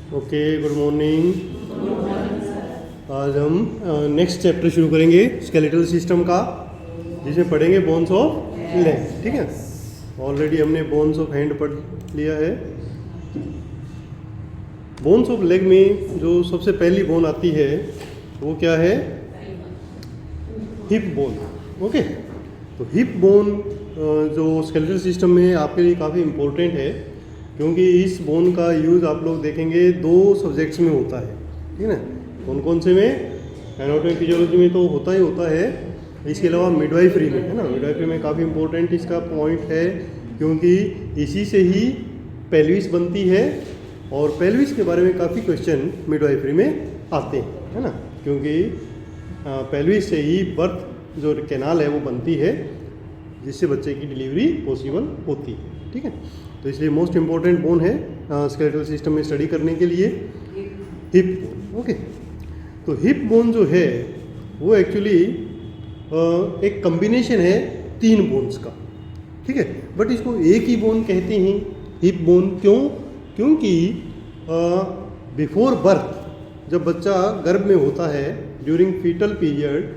Okay, good morning. आज हम next chapter शुरू करेंगे स्केलेटल सिस्टम का, जिसमें पढ़ेंगे बोन्स ऑफ लेग। ठीक है, ऑलरेडी हमने बोन्स ऑफ हैंड पढ़ लिया है। बोन्स ऑफ लेग में जो सबसे पहली बोन आती है वो क्या है? Hip bone. ओके, तो हिप बोन जो स्केलेटल सिस्टम में आपके लिए काफ़ी इम्पोर्टेंट है, क्योंकि इस बोन का यूज़ आप लोग देखेंगे दो सब्जेक्ट्स में होता है। ठीक है ना? कौन कौन से में? एनाटॉमी फिजियोलॉजी में तो होता ही होता है, इसके अलावा मिडवाइफरी में, है ना। मिडवाइफरी में काफ़ी इम्पोर्टेंट इसका पॉइंट है, क्योंकि इसी से ही पेल्विस बनती है, और पेल्विस के बारे में काफ़ी क्वेश्चन मिडवाइफरी में आते हैं, है ना। क्योंकि पेल्विस से ही बर्थ जो कैनाल है वो बनती है, जिससे बच्चे की डिलीवरी पॉसिबल होती है। ठीक है, तो इसलिए मोस्ट इम्पॉर्टेंट बोन है स्केलेटल सिस्टम में स्टडी करने के लिए हिप बोन। ओके, तो हिप बोन जो है वो एक्चुअली एक कम्बिनेशन है तीन बोन्स का। ठीक है, बट इसको एक ही बोन कहते हैं, हिप बोन। क्यों? क्योंकि बिफोर बर्थ, जब बच्चा गर्भ में होता है, during fetal period,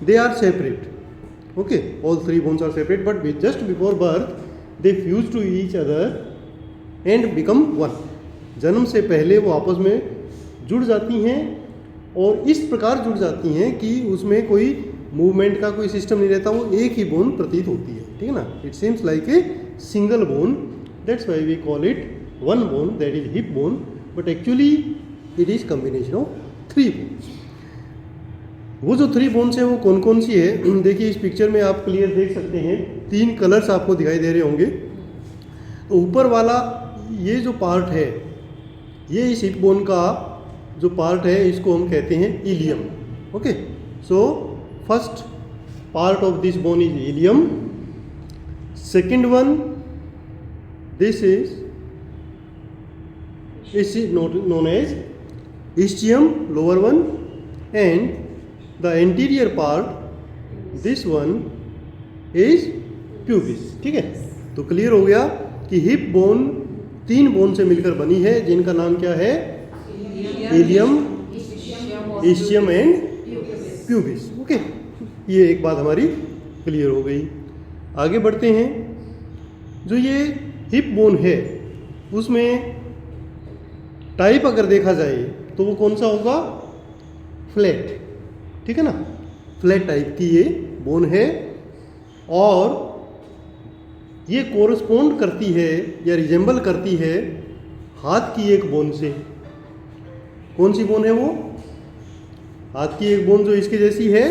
they are separate. Okay, all three bones are separate, but just before birth they fuse to each other and become one. जन्म से पहले वो आपस में जुड़ जाती हैं, और इस प्रकार जुड़ जाती हैं कि उसमें कोई मूवमेंट का कोई सिस्टम नहीं रहता, वो एक ही बोन प्रतीत होती है। ठीक है ना? It seems like a single bone, that's why we call it one bone, that is hip bone, but actually it is combination of three bones. वो जो थ्री बोन्स हैं वो कौन कौन सी है? देखिए, इस पिक्चर में आप क्लियर देख सकते हैं, तीन कलर्स आपको दिखाई दे रहे होंगे। तो ऊपर वाला ये जो पार्ट है, ये इस हिप बोन का जो पार्ट है, इसको हम कहते हैं ilium. Okay, so first part of this bone is ilium. Second one, this is known as ischium, lower one, and the anterior part, this one is pubis। ठीक है, तो क्लियर हो गया कि हिप बोन तीन बोन से मिलकर बनी है, जिनका नाम क्या है? Ilium, ischium and pubis. ओके, ये एक बात हमारी क्लियर हो गई। आगे बढ़ते हैं। जो ये हिप बोन है, उसमें टाइप अगर देखा जाए तो वो कौन सा होगा? फ्लैट। ठीक है ना, फ्लैट टाइप की ये बोन है, और ये कोरस्पोंड करती है या रिजेंबल करती है हाथ की एक बोन से। कौन सी बोन है वो? हाथ की एक बोन जो इसके जैसी है,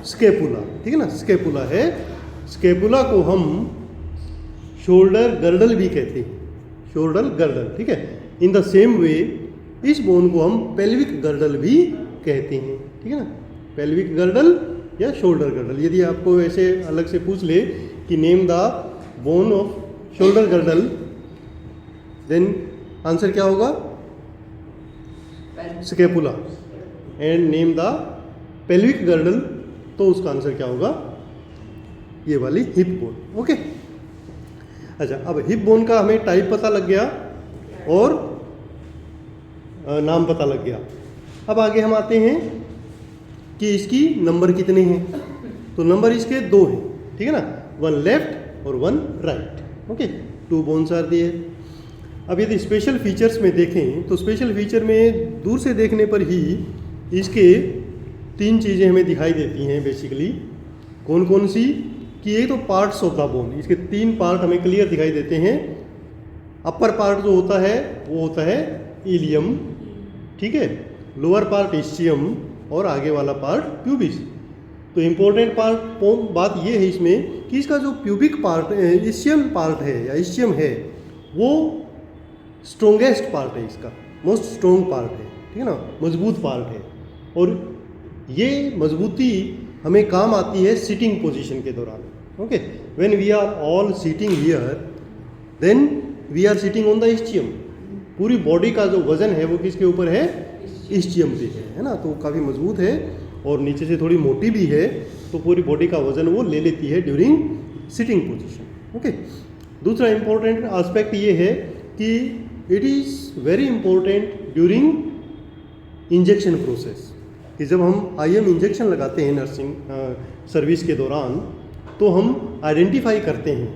स्केपुला। ठीक है ना, स्केपुला है। स्केपुला को हम शोल्डर गर्डल भी कहते हैं, शोल्डर गर्डल। ठीक है, इन द सेम वे इस बोन को हम पेल्विक गर्डल भी कहते हैं। ठीक है ना, पेल्विक गर्डल या शोल्डर गर्डल। यदि आपको ऐसे अलग से पूछ ले कि name the bone of shoulder girdle, then answer क्या होगा? Scapula. And name the pelvic girdle, तो उसका आंसर क्या होगा? ये वाली हिप बोन। ओके, अच्छा, अब हिप बोन का हमें टाइप पता लग गया और नाम पता लग गया। अब आगे हम आते हैं कि इसकी नंबर कितने हैं। तो नंबर इसके दो हैं। ठीक है ना, वन लेफ्ट और one right. Okay, two bones are दिए। अब यदि स्पेशल फीचर्स में देखें, तो स्पेशल फीचर में दूर से देखने पर ही इसके तीन चीज़ें हमें दिखाई देती हैं बेसिकली। कौन कौन सी? कि ये तो पार्ट्स ऑफ द बोन, इसके तीन पार्ट हमें क्लियर दिखाई देते हैं। अपर पार्ट जो होता है वो होता है इलियम। ठीक है, लोअर पार्ट ischium, और आगे वाला पार्ट प्यूबिस। तो इम्पोर्टेंट बात ये है इसमें कि इसका जो प्यूबिक पार्ट ischium पार्ट है या ischium है, वो स्ट्रोंगेस्ट पार्ट है, इसका मोस्ट स्ट्रोंग पार्ट है। ठीक है ना, मजबूत पार्ट है, और ये मजबूती हमें काम आती है सिटिंग पोजीशन के दौरान। Okay, when we are all sitting here, then we are sitting on the ischium। पूरी बॉडी का जो वजन है वो किसके ऊपर है? ischium पे है ना। तो काफ़ी मजबूत है, और नीचे से थोड़ी मोटी भी है, तो पूरी बॉडी का वजन वो ले लेती है ड्यूरिंग सिटिंग पोजीशन। ओके, दूसरा इंपॉर्टेंट एस्पेक्ट ये है कि it is very important during injection process, कि जब हम IM इंजेक्शन लगाते हैं नर्सिंग सर्विस के दौरान, तो हम आइडेंटिफाई करते हैं,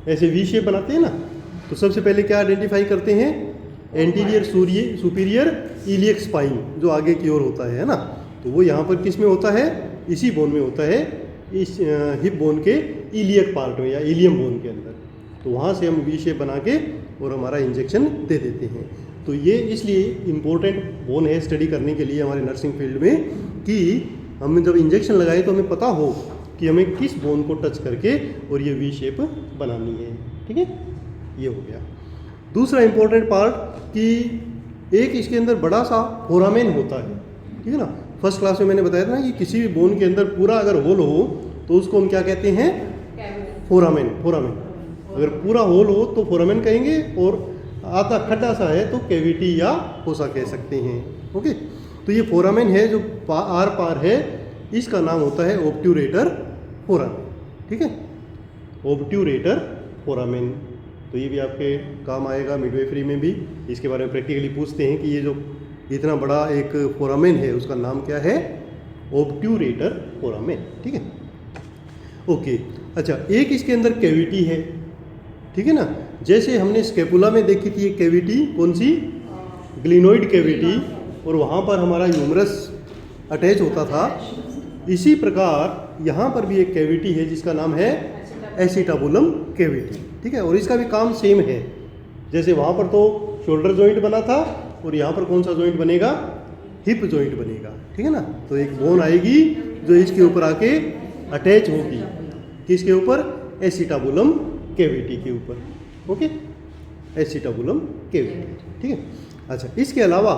ऐसे वी शेप बनाते हैं ना, तो सबसे पहले क्या आइडेंटिफाई करते हैं, एंटीरियर सुपीरियर इलियक स्पाइन जो आगे की ओर होता है ना, तो वो यहाँ पर किस में होता है, इसी बोन में होता है, इस हिप बोन के इलियक पार्ट में या इलियम बोन के अंदर। तो वहाँ से हम वी शेप बना के और हमारा इंजेक्शन दे देते हैं। तो ये इसलिए इम्पोर्टेंट बोन है स्टडी करने के लिए हमारे नर्सिंग फील्ड में, कि हम जब इंजेक्शन लगाएं तो हमें पता हो कि हमें किस बोन को टच करके और ये वी शेप बनानी है। ठीक है, ये हो गया। दूसरा इम्पोर्टेंट पार्ट कि एक इसके अंदर बड़ा सा फोरामेन होता है, ठीक है ना। फर्स्ट क्लास में मैंने बताया था ना कि किसी भी बोन के अंदर पूरा अगर होल हो तो उसको हम क्या कहते हैं, फोरामेन। अगर पूरा होल हो तो फोरामेन कहेंगे, और आधा खड्डा सा है तो कैविटी या फोसा कह सकते हैं। ओके, तो ये फोरामेन है जो आर पार है, इसका नाम होता है ऑब्ट्यूरेटर फोरामेन। ठीक है, ऑब्ट्यूरेटर फोरामेन। तो ये भी आपके काम आएगा मिडवाइफरी में भी, इसके बारे में प्रैक्टिकली पूछते हैं कि ये जो इतना बड़ा एक फोरामेन है उसका नाम क्या है, ऑब्ट्यूरेटर फोरामेन। ठीक है, ओके। अच्छा, एक इसके अंदर कैविटी है, ठीक है ना, जैसे हमने स्केपुला में देखी थी एक कैविटी, कौन सी, ग्लिनोइड कैविटी, और वहाँ पर हमारा ह्यूमरस अटैच होता था। इसी प्रकार यहाँ पर भी एक कैविटी है जिसका नाम है एसिटाबुलम कैविटी। ठीक है, और इसका भी काम सेम है, जैसे वहाँ पर तो शोल्डर जॉइंट बना था और यहाँ पर कौन सा जॉइंट बनेगा, हिप जॉइंट बनेगा। ठीक है ना, तो एक बोन आएगी जो इसके ऊपर आके अटैच होगी, किसके ऊपर, एसिटाबुलम कैविटी के ऊपर। Okay, acetabulum cavity. ठीक है, अच्छा, इसके अलावा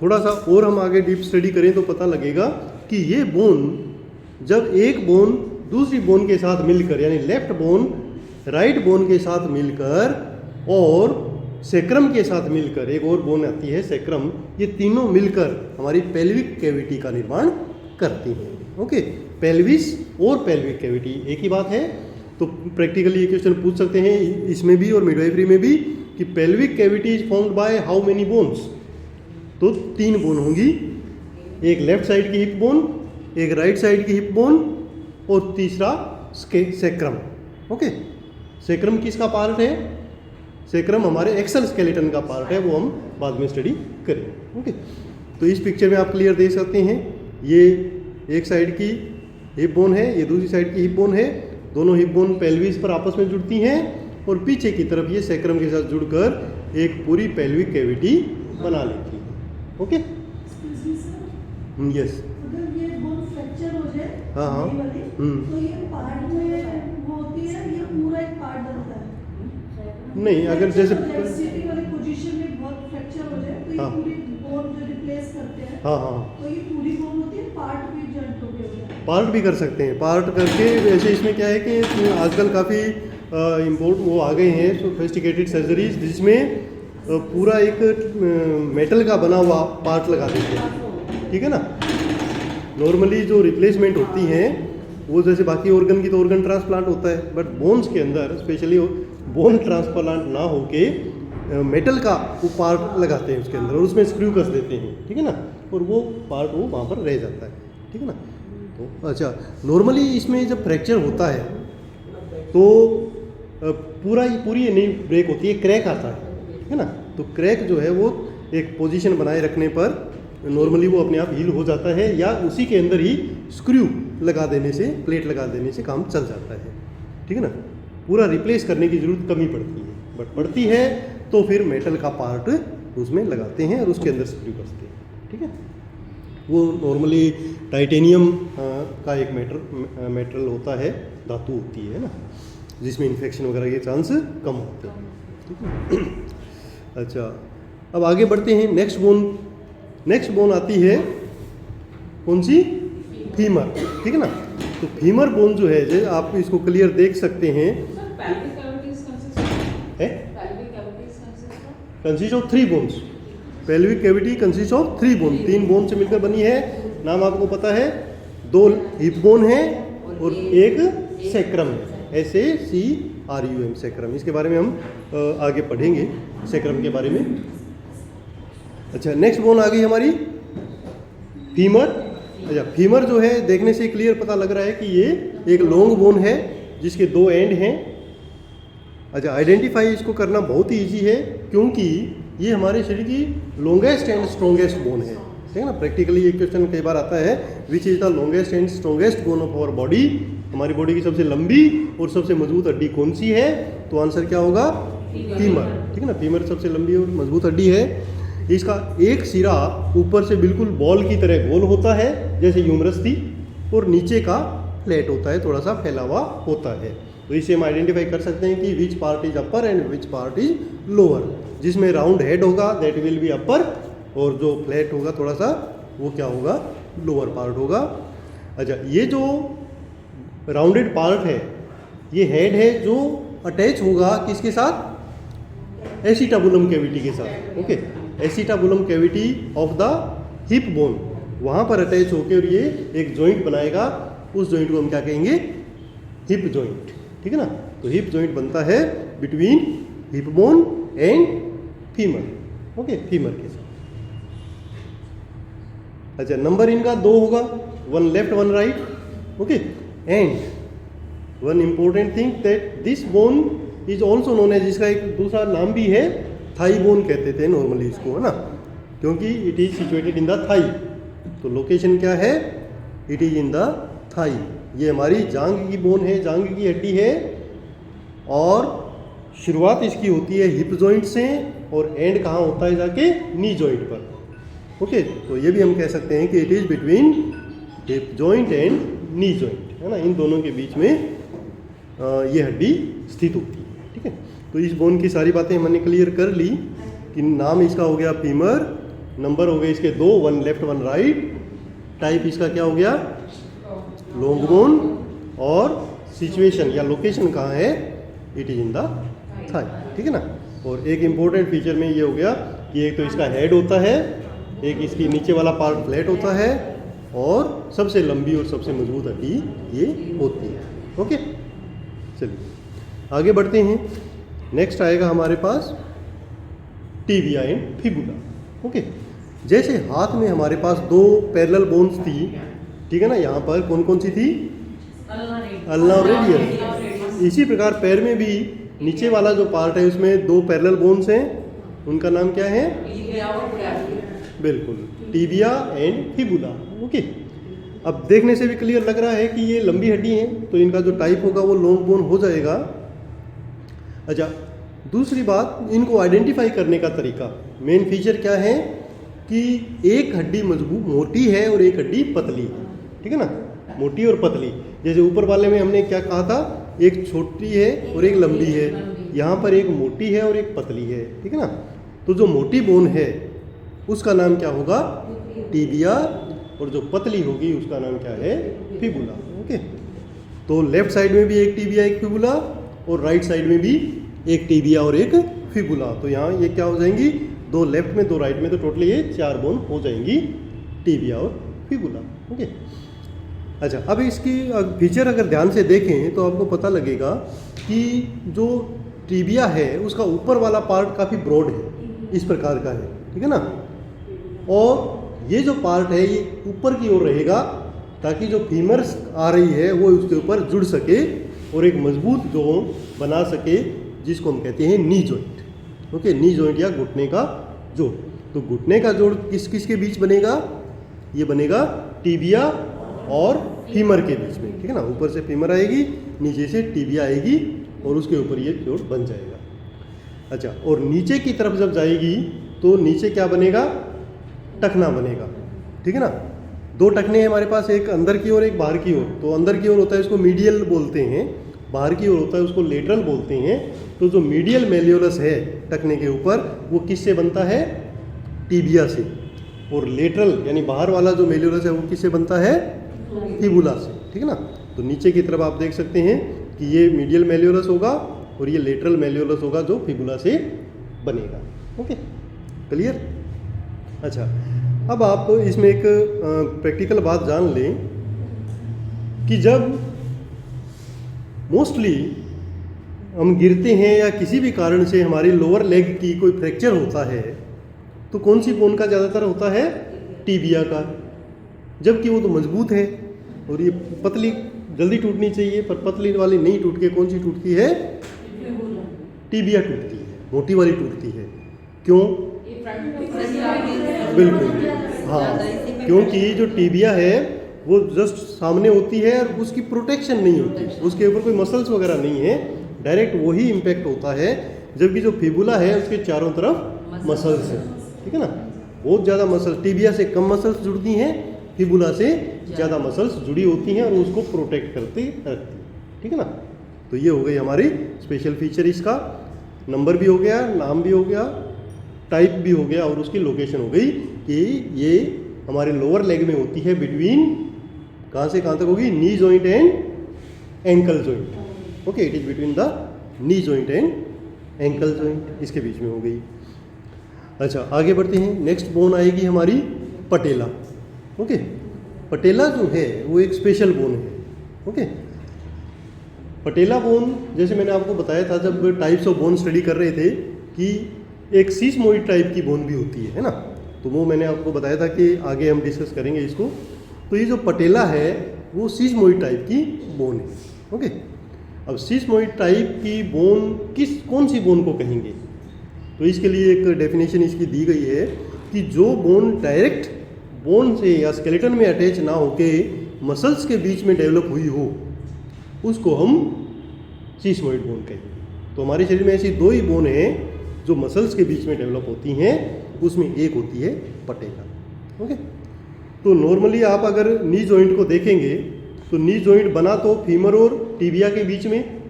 थोड़ा सा और हम आगे डीप स्टडी करें तो पता लगेगा कि ये बोन, जब एक बोन दूसरी बोन के साथ मिलकर, यानी लेफ्ट बोन राइट बोन के साथ मिलकर और सेक्रम के साथ मिलकर, एक और बोन आती है सेक्रम, ये तीनों मिलकर हमारी पेल्विक कैविटी का निर्माण करती हैं। ओके, पेल्विस और पेल्विक कैविटी एक ही बात है। तो प्रैक्टिकली ये क्वेश्चन पूछ सकते हैं इसमें भी और मिडवाइफरी में भी कि pelvic cavity is formed by how many bones. तो 3 बोन होंगी, एक लेफ्ट साइड की हिप बोन, एक राइट साइड की हिप बोन, और तीसरा सेक्रम। ओके, सेक्रम किसका पार्ट है, सेक्रम हमारे एक्सल स्केलेटन का पार्ट है, वो हम बाद में स्टडी करेंगे। ओके, तो इस पिक्चर में आप क्लियर देख सकते हैं, ये एक साइड की हिप बोन है, ये दूसरी साइड की हिप बोन है, दोनों हिप बोन पेल्विस पर आपस में जुड़ती हैं, और पीछे की तरफ ये सेक्रम के साथ जुड़कर एक पूरी पेल्विक कैविटी बना लेती है। ओके, यस, अगर ये बोन फ्रैक्चर हो जाए, हाँ हाँ, तो ये पार्ट में वो होती है, ये पूरा एक पार्ट बनता है। नहीं, अगर जैसे सिटिंग वाली पोजीशन में बहुत फ्रैक्चर हो जाए तो ये हाँ, पूरी बोन जो रिप्लेस करते हैं, हाँ हाँ, तो ये पूरी बोन होती है, पार्ट भी जॉइंट हो गया, पार्ट भी कर सकते हैं, पार्ट करके। वैसे इसमें क्या है कि आजकल काफ़ी इम्पोर्ट वो आ गए हैं सोफिस्टिकेटेड सर्जरीज, जिसमें पूरा एक मेटल का बना हुआ पार्ट लगा देते हैं। ठीक है ना, नॉर्मली जो रिप्लेसमेंट होती हैं वो जैसे बाकी ऑर्गन की तो ऑर्गन ट्रांसप्लांट होता है, बट बोन्स के अंदर स्पेशली बोन ट्रांसप्लांट ना होके मेटल का वो पार्ट लगाते हैं उसके अंदर, और उसमें स्क्रू कस देते हैं। ठीक है ना, और वो पार्ट वो वहाँ पर रह जाता है। ठीक है ना, तो अच्छा, नॉर्मली इसमें जब फ्रैक्चर होता है तो पूरी नहीं ब्रेक होती है, क्रैक आता है। ठीक है ना, तो क्रैक जो है वो एक पोजीशन बनाए रखने पर नॉर्मली वो अपने आप हील हो जाता है, या उसी के अंदर ही स्क्रू लगा देने से, प्लेट लगा देने से काम चल जाता है। ठीक है ना, पूरा रिप्लेस करने की ज़रूरत कम ही पड़ती है, बट पड़ती है तो फिर मेटल का पार्ट उसमें लगाते हैं और उसके अंदर स्क्रू कसते हैं। ठीक है, वो नॉर्मली टाइटेनियम का एक मेटल होता है, धातु होती है ना, जिसमें इन्फेक्शन वगैरह के चांस कम होते हैं। ठीक है, अच्छा, अब आगे बढ़ते हैं। नेक्स्ट बोन आती है कौन सी, फीमर। ठीक है ना, तो फीमर बोन जो है, जो आप इसको क्लियर देख सकते हैं, consist of 3 bones. Pelvic cavity consist of 3 bone, 3 bone से मिलकर बनी है। नाम आपको पता है, 2 हिप बोन है और एक सेक्रम SACRUM, सैक्रम। इसके बारे में हम आगे पढ़ेंगे, सैक्रम के बारे में। अच्छा, नेक्स्ट बोन आ गई हमारी फीमर। अच्छा, फीमर जो है देखने से क्लियर पता लग रहा है कि ये एक लॉन्ग बोन है जिसके 2 एंड हैं। अच्छा, आइडेंटिफाई इसको करना बहुत ही ईजी है क्योंकि ये हमारे शरीर की लॉन्गेस्ट एंड स्ट्रॉन्गेस्ट बोन है, ठीक है ना। प्रैक्टिकली ये क्वेश्चन कई बार आता है, which is the longest and strongest bone of our body. हमारी बॉडी की सबसे लंबी और सबसे मजबूत हड्डी कौन सी है? तो आंसर क्या होगा? फीमर, ठीक है ना। फीमर सबसे लंबी और मजबूत हड्डी है। इसका एक सिरा ऊपर से बिल्कुल बॉल की तरह गोल होता है जैसे ह्यूमरस थी, और नीचे का फ्लैट होता है, थोड़ा सा फैला हुआ होता है। तो इससे हम आइडेंटिफाई कर सकते हैं कि which part is upper and which part is lower. जिसमें राउंड हेड होगा दैट विल बी अपर, और जो फ्लैट होगा थोड़ा सा वो क्या होगा? लोअर पार्ट होगा। अच्छा, ये जो राउंडेड पार्ट है ये हेड है जो अटैच होगा किसके साथ? एसिटाबुलम कैविटी के साथ। Okay, acetabulum cavity of the hip bone, वहाँ पर अटैच होकर और ये एक जॉइंट बनाएगा। उस जॉइंट को हम क्या कहेंगे? हिप जॉइंट, ठीक है ना। तो हिप जॉइंट बनता है between hip bone and femur. Okay, femur के साथ। अच्छा, नंबर इनका 2 होगा, 1 left 1 right. Okay, and one important thing that this bone is also known as, इसका एक दूसरा नाम भी है थाई बोन कहते थे नॉर्मली इसको, है ना, क्योंकि it is situated in the thigh. तो लोकेशन क्या है? It is in the thigh. ये हमारी जांग की बोन है, जांग की हड्डी है, और शुरुआत इसकी होती है हिप जॉइंट से और एंड कहाँ होता है? जाके नी जॉइंट पर। ओके, तो ये भी हम कह सकते हैं कि it is between hip joint and knee joint, है ना। इन दोनों के बीच में ये हड्डी स्थित होती है, ठीक है। तो इस बोन की सारी बातें हमने क्लियर कर ली कि नाम इसका हो गया फीमर, नंबर हो गए इसके 2, 1 लेफ्ट 1 राइट, टाइप इसका क्या हो गया? लॉन्ग बोन, और सिचुएशन या लोकेशन कहाँ है? It is in the thigh, ठीक है ना। और एक इम्पोर्टेंट फीचर में ये हो गया कि एक तो इसका हेड होता है, एक इसकी नीचे वाला पार्ट फ्लैट होता है, और सबसे लंबी और सबसे मजबूत हड्डी ये होती है। ओके, चलिए आगे बढ़ते हैं। नेक्स्ट आएगा हमारे पास टिबिया एंड फिबुला। ओके, जैसे हाथ में हमारे पास 2 पैरेलल बोन्स थी, ठीक है ना। यहाँ पर कौन कौन सी थी? अल्ना और रेडियस। इसी प्रकार पैर में भी नीचे वाला जो पार्ट है उसमें 2 पैरेलल बोन्स हैं, उनका नाम क्या है? बिल्कुल, टिबिया एंड फिबुला। ओके, अब देखने से भी क्लियर लग रहा है कि ये लंबी हड्डी है, तो इनका जो टाइप होगा वो लॉन्ग बोन हो जाएगा। अच्छा, दूसरी बात, इनको आइडेंटिफाई करने का तरीका, मेन फीचर क्या है कि एक हड्डी मजबूत मोटी है और एक हड्डी पतली है, ठीक है ना। मोटी और पतली, जैसे ऊपर वाले में हमने क्या कहा था? एक छोटी है और एक लंबी है। यहाँ पर एक मोटी है और एक पतली है, ठीक है ना। तो जो मोटी बोन है उसका नाम क्या होगा? टिबिया, और जो पतली होगी उसका नाम क्या है? फिबुला। ओके, तो लेफ्ट साइड में भी एक टिबिया एक फिबुला, और राइट साइड में भी एक टिबिया और एक फिबुला। तो यहाँ ये क्या हो जाएंगी? 2 लेफ्ट में 2 राइट में, तो टोटली ये 4 बोन हो जाएंगी, टिबिया और फिबुला। ओके, अच्छा, अब इसकी फीचर अगर ध्यान से देखें तो आपको पता लगेगा कि जो टिबिया है उसका ऊपर वाला पार्ट काफ़ी ब्रॉड है, इस प्रकार का है, ठीक है ना। और ये जो पार्ट है ये ऊपर की ओर रहेगा ताकि जो फीमर आ रही है वो उसके ऊपर जुड़ सके और एक मजबूत जोन बना सके, जिसको हम कहते हैं knee joint. Okay, knee joint या घुटने का जोड़। तो घुटने का जोड़ किस किस के बीच बनेगा? ये बनेगा टिबिया और फीमर के बीच में, ठीक है ना। ऊपर से फीमर आएगी, नीचे से टिबिया आएगी, और उसके ऊपर ये जोड़ बन जाएगा। अच्छा, और नीचे की तरफ जब जाएगी तो नीचे क्या बनेगा? टखना बनेगा, ठीक है ना। 2 टखने हैं हमारे पास, एक अंदर की ओर एक बाहर की ओर। तो अंदर की ओर होता है इसको मीडियल बोलते हैं, बाहर की ओर होता है उसको लेटरल बोलते हैं। तो जो मीडियल मेल्योलस है टखने के ऊपर वो किससे बनता है? टिबिया से। और लेटरल यानी बाहर वाला जो मेल्योलस है वो किससे बनता है? फिबुला से, ठीक है ना। तो नीचे की तरफ आप देख सकते हैं कि ये मीडियल मेल्योलस होगा और ये लेटरल मेल्योलस होगा जो फिबुला से बनेगा। Okay, clear. अच्छा, अब आप इसमें एक प्रैक्टिकल बात जान लें कि जब मोस्टली हम गिरते हैं या किसी भी कारण से हमारी लोअर लेग की कोई फ्रैक्चर होता है तो कौन सी बोन का ज़्यादातर होता है? टीबिया का, जबकि वो तो मजबूत है और ये पतली जल्दी टूटनी चाहिए, पर पतली वाली नहीं टूट के कौन सी टूटती है? टीबिया टूटती है, मोटी वाली टूटती है। क्यों? बिल्कुल, हाँ, क्योंकि जो टीबिया है वो जस्ट सामने होती है और उसकी प्रोटेक्शन नहीं होती, उसके ऊपर कोई मसल्स वगैरह नहीं है, डायरेक्ट वही इम्पैक्ट होता है। जबकि जो फिबुला है उसके चारों तरफ मसल्स है, ठीक है ना, बहुत ज़्यादा मसल्स, टीबिया से कम मसल्स जुड़ती हैं, फिबुला से ज़्यादा मसल्स जुड़ी होती हैं और उसको प्रोटेक्ट करती रखती, ठीक है ना। तो ये हो गई हमारी स्पेशल फीचर, इसका नंबर भी हो गया, नाम भी हो गया, टाइप भी हो गया और उसकी लोकेशन हो गई कि ये हमारे लोअर लेग में होती है, बिटवीन कहाँ से कहाँ तक होगी? Knee joint and ankle joint. Okay, it is between the knee joint and ankle joint, इसके बीच में हो गई। अच्छा, आगे बढ़ते हैं। नेक्स्ट बोन आएगी हमारी पटेला। ओके, पटेला जो है वो एक स्पेशल बोन है। ओके, पटेला बोन, जैसे मैंने आपको बताया था जब टाइप्स ऑफ बोन स्टडी कर रहे थे, कि एक सीस्मोइड टाइप की बोन भी होती है ना, तो वो मैंने आपको बताया था कि आगे हम डिस्कस करेंगे इसको। तो ये जो पटेला है वो सीस्मोइड टाइप की बोन है। ओके, अब सीस्मोइड टाइप की बोन कौन सी बोन को कहेंगे? तो इसके लिए एक डेफिनेशन इसकी दी गई है कि जो बोन डायरेक्ट बोन से या स्केलेटन में अटैच ना होके मसल्स के बीच में डेवलप हुई हो, उसको हम सीस्मोइड बोन कहेंगे। तो हमारे शरीर में ऐसी दो ही बोन हैं जो मसल्स के बीच में डेवलप होती हैं, उसमें एक होती है पटेला। ओके, तो नॉर्मली आप अगर नी जॉइंट को देखेंगे तो नी जॉइंट बना तो फीमर और टीबिया के बीच में,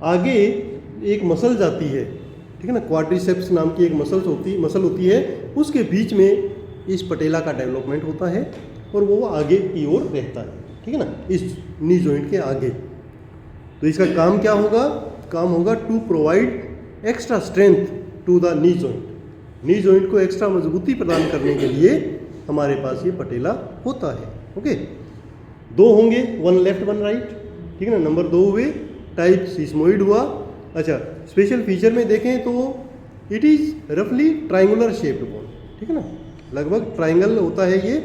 आगे एक मसल जाती है, ठीक है ना, क्वाड्रिसेप्स नाम की एक मसल होती है, उसके बीच में इस पटेला का डेवलपमेंट होता है और वो आगे की ओर रहता है, ठीक है ना, इस नी जॉइंट के आगे। तो इसका काम क्या होगा? काम होगा to provide extra strength to the knee joint. Knee joint को एक्स्ट्रा मजबूती प्रदान करने के लिए हमारे पास ये पटेला होता है। ओके, दो होंगे, वन लेफ्ट वन राइट, ठीक है ना, नंबर 2 हुए, टाइप सीस्मोइड हुआ। अच्छा, स्पेशल फीचर में देखें तो इट इज़ रफली ट्राइंगुलर शेप्ड बोन, ठीक है ना, लगभग ट्राइंगल होता है ये,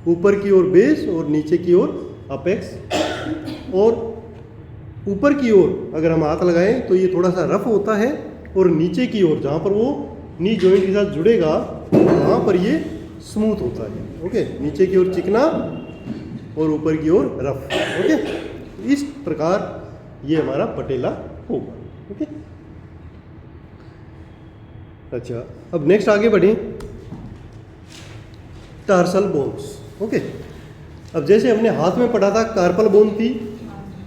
ऊपर की ओर बेस और नीचे की ओर अपेक्स। और ऊपर की ओर अगर हम हाथ लगाएं तो ये थोड़ा सा रफ होता है, और नीचे की ओर जहाँ पर वो नी जॉइंट के साथ जुड़ेगा वहाँ पर ये स्मूथ होता है। ओके, नीचे की ओर चिकना और ऊपर की ओर रफ। ओके, इस प्रकार ये हमारा पटेला होगा। ओके, अच्छा, अब नेक्स्ट आगे बढ़ें, टार्सल बोन्स। ओके, अब जैसे हमने हाथ में पढ़ा था कार्पल बोन थी,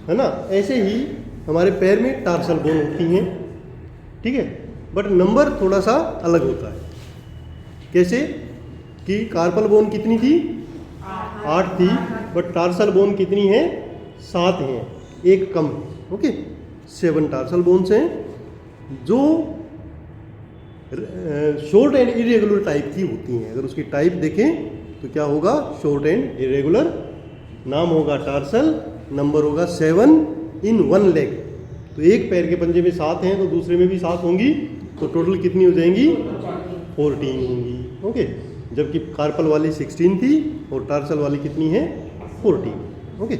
है ना, ऐसे ही हमारे पैर में टार्सल बोन होती हैं, ठीक है, बट नंबर थोड़ा सा अलग होता है। कैसे कि कार्पल बोन कितनी थी? 8 थी, बट टार्सल बोन कितनी है? 7 हैं, एक कम है। ओके, 7 टार्सल बोन्स हैं जो शॉर्ट एंड इरेगुलर टाइप की होती हैं। अगर उसकी टाइप देखें तो क्या होगा? शॉर्ट एंड इरेगुलर, नाम होगा टार्सल, नंबर होगा 7 इन वन लेग। तो एक पैर के पंजे में 7 हैं तो दूसरे में भी 7 होंगी, तो टोटल कितनी हो जाएंगी? 14 होंगी। ओके, जबकि कार्पल वाली 16 थी और टार्सल वाली कितनी है? 14। ओके,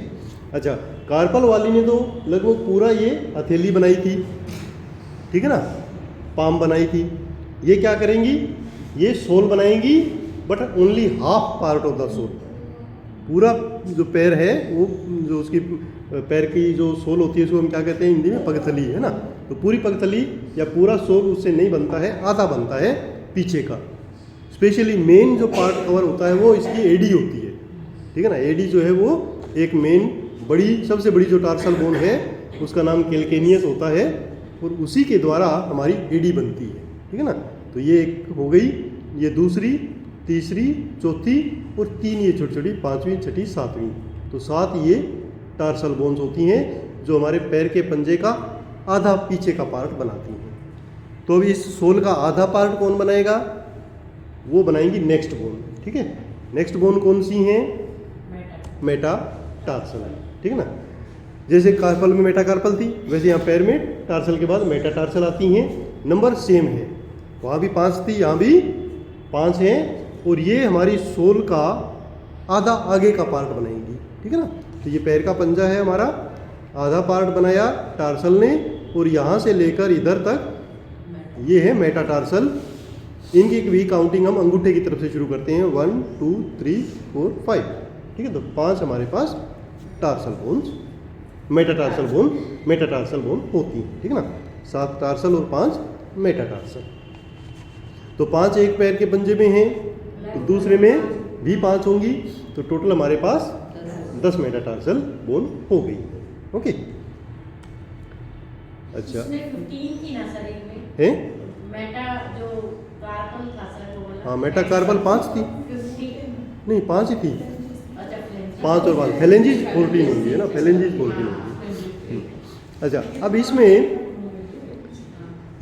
अच्छा, कार्पल वाली ने तो लगभग पूरा ये हथेली बनाई थी, ठीक है ना, पाम बनाई थी। ये क्या करेंगी? ये सोल बनाएंगी, but only half part of the sole. पूरा जो पैर है वो, जो उसकी पैर की जो सोल होती है उसको हम क्या कहते हैं हिंदी में? पगथली, है ना। तो पूरी पगथली या पूरा सोल उससे नहीं बनता है, आधा बनता है पीछे का। स्पेशली मेन जो पार्ट कवर होता है वो इसकी एडी होती है, ठीक है ना। एडी जो है वो एक मेन बड़ी, सबसे बड़ी जो टार्सल बोन है उसका नाम कैल्केनियस होता है, और उसी के द्वारा हमारी एडी बनती है, ठीक है ना। तो ये एक हो गई, ये दूसरी, तीसरी, चौथी और 3 ये छोटी छोटी, 5वीं, 6ठी, 7वीं। तो 7 ये टार्सल बोन्स होती हैं जो हमारे पैर के पंजे का आधा पीछे का पार्ट बनाती हैं। तो अब इस सोल का आधा पार्ट कौन बनाएगा? वो बनाएंगी नेक्स्ट बोन, ठीक है। नेक्स्ट बोन कौन सी हैं? मेटाटार्सल, ठीक है ना। जैसे कार्पल में मेटाकार्पल थी, वैसे यहाँ पैर में टार्सल के बाद मेटाटार्सल आती हैं। नंबर सेम है, वहाँ भी 5 थी, यहाँ भी 5 हैं, और ये हमारी सोल का आधा आगे का पार्ट बनाएंगी, ठीक है ना। तो ये पैर का पंजा है हमारा, आधा पार्ट बनाया टार्सल ने, और यहाँ से लेकर इधर तक ये है मेटाटार्सल। इनकी एक वी काउंटिंग हम अंगूठे की तरफ से शुरू करते हैं, 1 2 3 4 5, ठीक है। तो 5 हमारे पास टार्सल बोन्स, मेटाटार्सल बोन होती हैं, ठीक है ना। 7 टार्सल और 5 मेटाटार्सल। तो 5 एक पैर के पंजे में हैं, तो दूसरे में भी 5 होंगी, तो टोटल हमारे पास 10 मेटाटार्सल बोन हो गई। ओके, अच्छा उसमें 15 थी ना सर, एक में है मेटा जो कार्पल था सर, वो वाला हाँ, मेटाकार्पल 5 थी, 15। नहीं 5 ही थी, अच्छा, 5 और 5 फेलेंजीज 14 होंगी, है ना, फेलेंजीज 14 होंगी। अच्छा, अब इसमें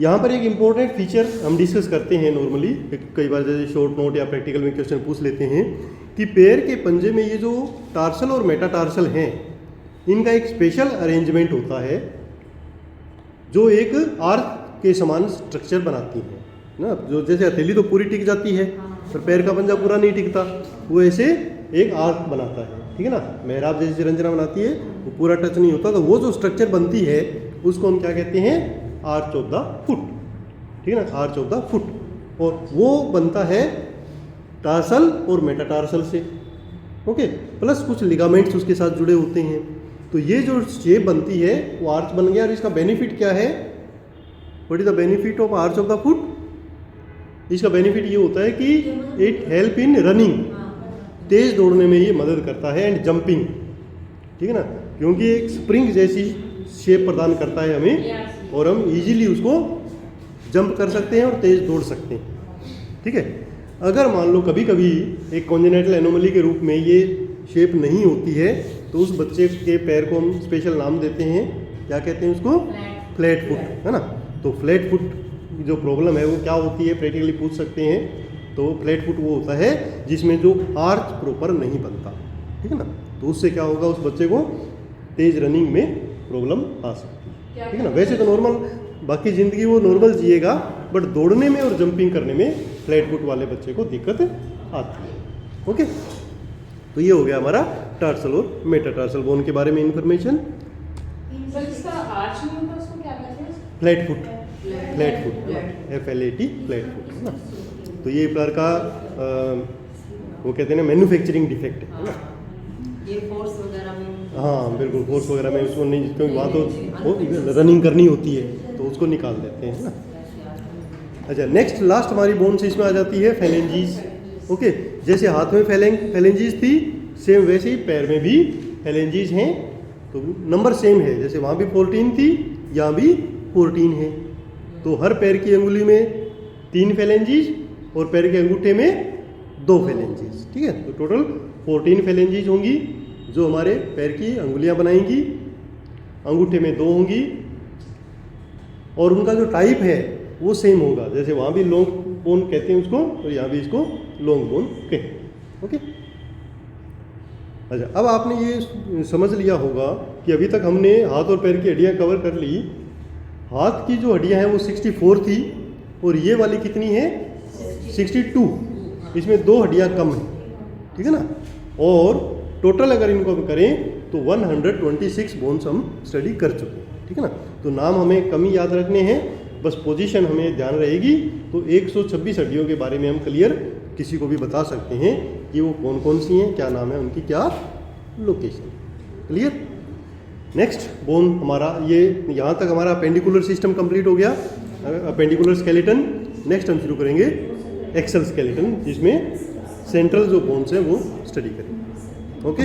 यहाँ पर एक इम्पोर्टेंट फीचर हम डिस्कस करते हैं नॉर्मली, कई बार जैसे शॉर्ट नोट या प्रैक्टिकल में क्वेश्चन पूछ लेते हैं कि पैर के पंजे में ये जो टार्सल और मेटाटार्सल हैं, इनका एक स्पेशल अरेंजमेंट होता है जो एक आर्क के समान स्ट्रक्चर बनाती है ना। जो जैसे हथेली तो पूरी टिक जाती है, पर पैर का पंजा पूरा नहीं टिकता, वो ऐसे एक आर्क बनाता है, ठीक है ना। मेहराब जैसी चिरंजना बनाती है, वो पूरा टच नहीं होता, तो वो जो स्ट्रक्चर बनती है उसको हम क्या कहते हैं, आर्च ऑफ द फुट, ठीक है ना, आर्च ऑफ द फुट। और वो बनता है टार्सल और मेटाटार्सल से, ओके, प्लस कुछ लिगामेंट्स उसके साथ जुड़े होते हैं। तो ये जो शेप बनती है वो आर्च बन गया। और इसका बेनिफिट क्या है, what is the benefit of arch of the foot? इसका बेनिफिट ये होता है कि इट हेल्प इन रनिंग, तेज दौड़ने में ये मदद करता है, एंड जंपिंग, ठीक है ना, क्योंकि एक स्प्रिंग जैसी शेप प्रदान करता है हमें, और हम इजीली उसको जंप कर सकते हैं और तेज दौड़ सकते हैं, ठीक है। अगर मान लो कभी कभी एक कॉन्जेनिटल एनोमली के रूप में ये शेप नहीं होती है, तो उस बच्चे के पैर को हम स्पेशल नाम देते हैं, क्या कहते हैं उसको, फ्लैट फुट, है ना। तो फ्लैट फुट जो प्रॉब्लम है वो क्या होती है, प्रैक्टिकली पूछ सकते हैं। तो फ्लैट फुट वो होता है जिसमें जो आर्च प्रॉपर नहीं बनता, ठीक है ना। तो उससे क्या होगा, उस बच्चे को तेज रनिंग में प्रॉब्लम आ सकती है, ठीक है ना। वैसे तो नॉर्मल बाकी ज़िंदगी वो नॉर्मल जिएगा, बट दौड़ने में और जंपिंग करने में फ्लैट फुट वाले बच्चे को दिक्कत आती है, ओके। तो ये हो गया हमारा टार्सल और मेटाटार्सल बोन के बारे में इंफॉर्मेशन। सर इसका आर्च नहीं होता, उसको क्या कहते हैं? Flat foot, flat foot, FLAT, flat foot, है ना। तो ये एक प्रकार का वो कहते हैं ना मैन्युफैक्चरिंग डिफेक्ट है ना। ये फोर्स वगैरह में, हाँ बिल्कुल, फोर्स वगैरह में उसको नहीं, क्योंकि वहाँ तो रनिंग करनी होती है, तो उसको निकाल देते हैं ना। अच्छा, नेक्स्ट लास्ट हमारी बोन्स इसमें आ जाती है फेलेंजीज, ओके। जैसे हाथ में फेलेंजीज थी, सेम वैसे ही पैर में भी फेलेंजीज हैं। तो नंबर सेम है, जैसे वहाँ भी 14 थी, यहाँ भी 14 है। तो हर पैर की अंगुली में 3 फेलेंजीज और पैर के अंगूठे में 2 फेलेंजीज, ठीक है। तो टोटल 14 फेलेंजीज होंगी जो हमारे पैर की अंगुलियां बनाएंगी। अंगूठे में 2 होंगी, और उनका जो टाइप है वो सेम होगा, जैसे वहाँ भी लॉन्ग बोन कहते हैं उसको, और यहाँ भी इसको लॉन्ग बोन कहते हैं, ओके। अच्छा, अब आपने ये समझ लिया होगा कि अभी तक हमने हाथ और पैर की हड्डियाँ कवर कर ली। हाथ की जो हड्डियाँ हैं वो 64 थी, और ये वाली कितनी है, 62। इसमें 2 हड्डियाँ कम हैं, ठीक है ना। और टोटल अगर इनको हम करें तो 126 बोन्स हम स्टडी कर चुके हैं, ठीक है ना। तो नाम हमें कम ही याद रखने हैं, बस पोजीशन हमें ध्यान रहेगी। तो 126 हड्डियों के बारे में हम क्लियर किसी को भी बता सकते हैं कि वो कौन कौन सी हैं, क्या नाम है उनकी, क्या लोकेशन, क्लियर। नेक्स्ट बोन हमारा ये, यहाँ तक हमारा अपेंडिकुलर सिस्टम कंप्लीट हो गया, अपेंडिकुलर स्केलेटन। नेक्स्ट हम शुरू करेंगे एक्सल स्केलेटन, जिसमें सेंट्रल जो बोन्स हैं वो स्टडी करेंगे, ओके।